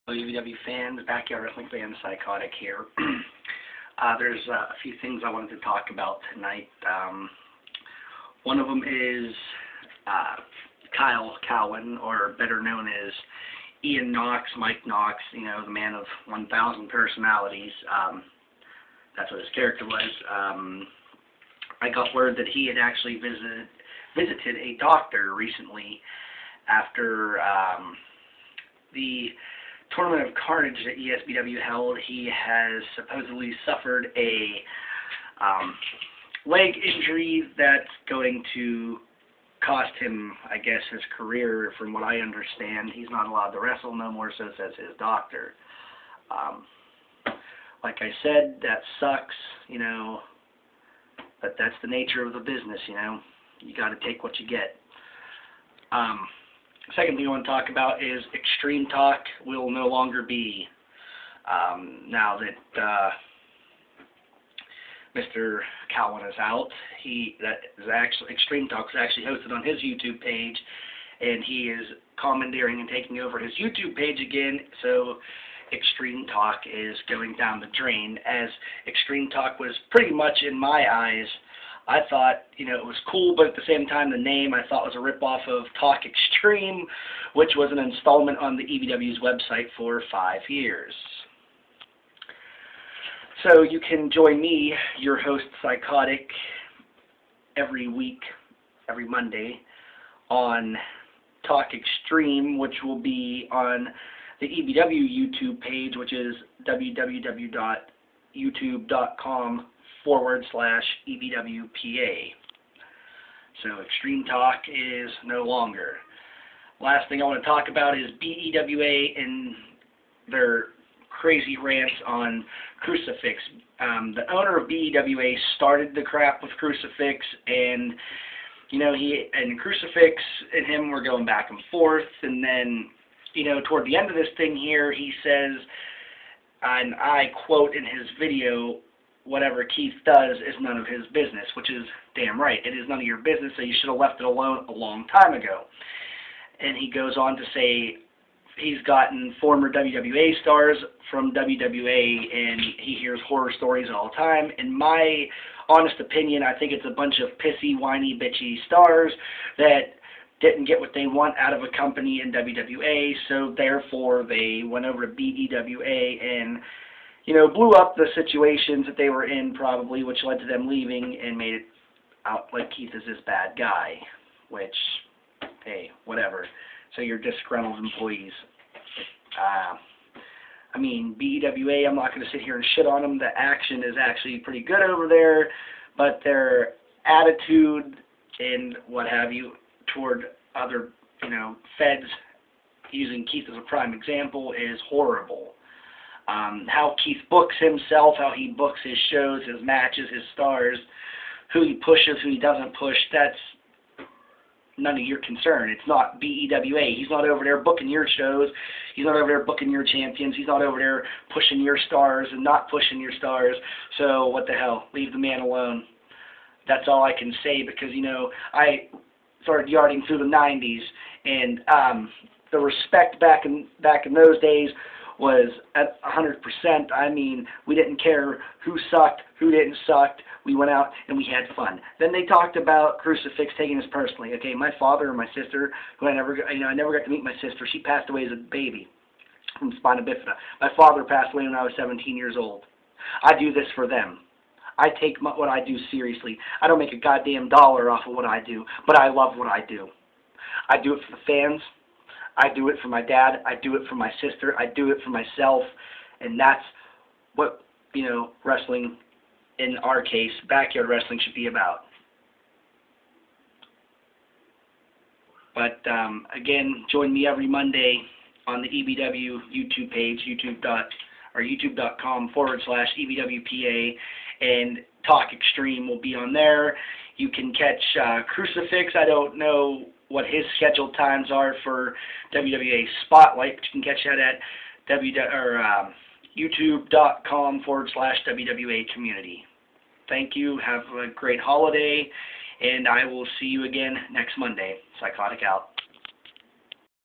UW fans, Backyard Wrestling fans, Psychotic here. There's a few things I wanted to talk about tonight. One of them is Kyle Cowan, or better known as Ian Knox, Mike Knox, you know, the man of 1,000 personalities. That's what his character was. I got word that he had actually visited a doctor recently after the Tournament of Carnage that ESBW held. He has supposedly suffered a leg injury that's going to cost him, I guess, his career. From what I understand, he's not allowed to wrestle no more, so says his doctor. Like I said, that sucks, you know, but that's the nature of the business, you know. You got to take what you get. Second thing I want to talk about is Extreme Talk will no longer be, now that Mr. Cowan is out. Extreme Talk is actually hosted on his YouTube page, and he is commandeering and taking over his YouTube page again, so Extreme Talk is going down the drain, as Extreme Talk was pretty much, in my eyes, I thought, you know, it was cool, but at the same time, the name I thought was a ripoff of Talk Extreme, which was an installment on the EBW's website for 5 years. So you can join me, your host, Psychotic, every week, every Monday, on Talk Extreme, which will be on the EBW YouTube page, which is www.youtube.com/EBWPA. So Extreme Talk is no longer. Last thing I want to talk about is BEWA and their crazy rants on Crucifix. The owner of BEWA started the crap with Crucifix, and you know, Crucifix and him were going back and forth, and then, you know, toward the end of this thing here, he says, and I quote in his video, "Whatever Keith does is none of his business," which is damn right. It is none of your business, so you should have left it alone a long time ago. And he goes on to say he's gotten former WWA stars from WWA, and he hears horror stories all the time. In my honest opinion, I think it's a bunch of pissy, whiny, bitchy stars that didn't get what they want out of a company in WWA, so therefore they went over to BEWA and, you know, blew up the situations that they were in, probably, which led to them leaving and made it out like Keith is this bad guy, which, hey, whatever. So you're disgruntled employees. I mean, BEWA, I'm not going to sit here and shit on them. The action is actually pretty good over there, but their attitude and what have you toward other, you know, feds, using Keith as a prime example, is horrible. How Keith books himself, how he books his shows, his matches, his stars, who he pushes, who he doesn't push, that's none of your concern. It's not BEWA. He's not over there booking your shows. He's not over there booking your champions. He's not over there pushing your stars and not pushing your stars. So what the hell? Leave the man alone. That's all I can say, because, you know, I started yarding through the 90s, and the respect back in those days was at 100%. I mean, we didn't care who sucked, who didn't suck. We went out and we had fun. Then they talked about Crucifix taking us personally. Okay, my father and my sister, who I never got to meet my sister. She passed away as a baby from spina bifida. My father passed away when I was 17 years old. I do this for them. I take what I do seriously. I don't make a goddamn dollar off of what I do, but I love what I do. I do it for the fans. I do it for my dad. I do it for my sister. I do it for myself, and that's what, you know, wrestling, in our case, backyard wrestling, should be about. But again, join me every Monday on the EBW YouTube page, youtube.com/EBWPA, and Talk Extreme will be on there. You can catch Crucifix. I don't know what his scheduled times are for WWA Spotlight, but you can catch that at youtube.com/WWA Community. Thank you. Have a great holiday, and I will see you again next Monday. Psychotic out.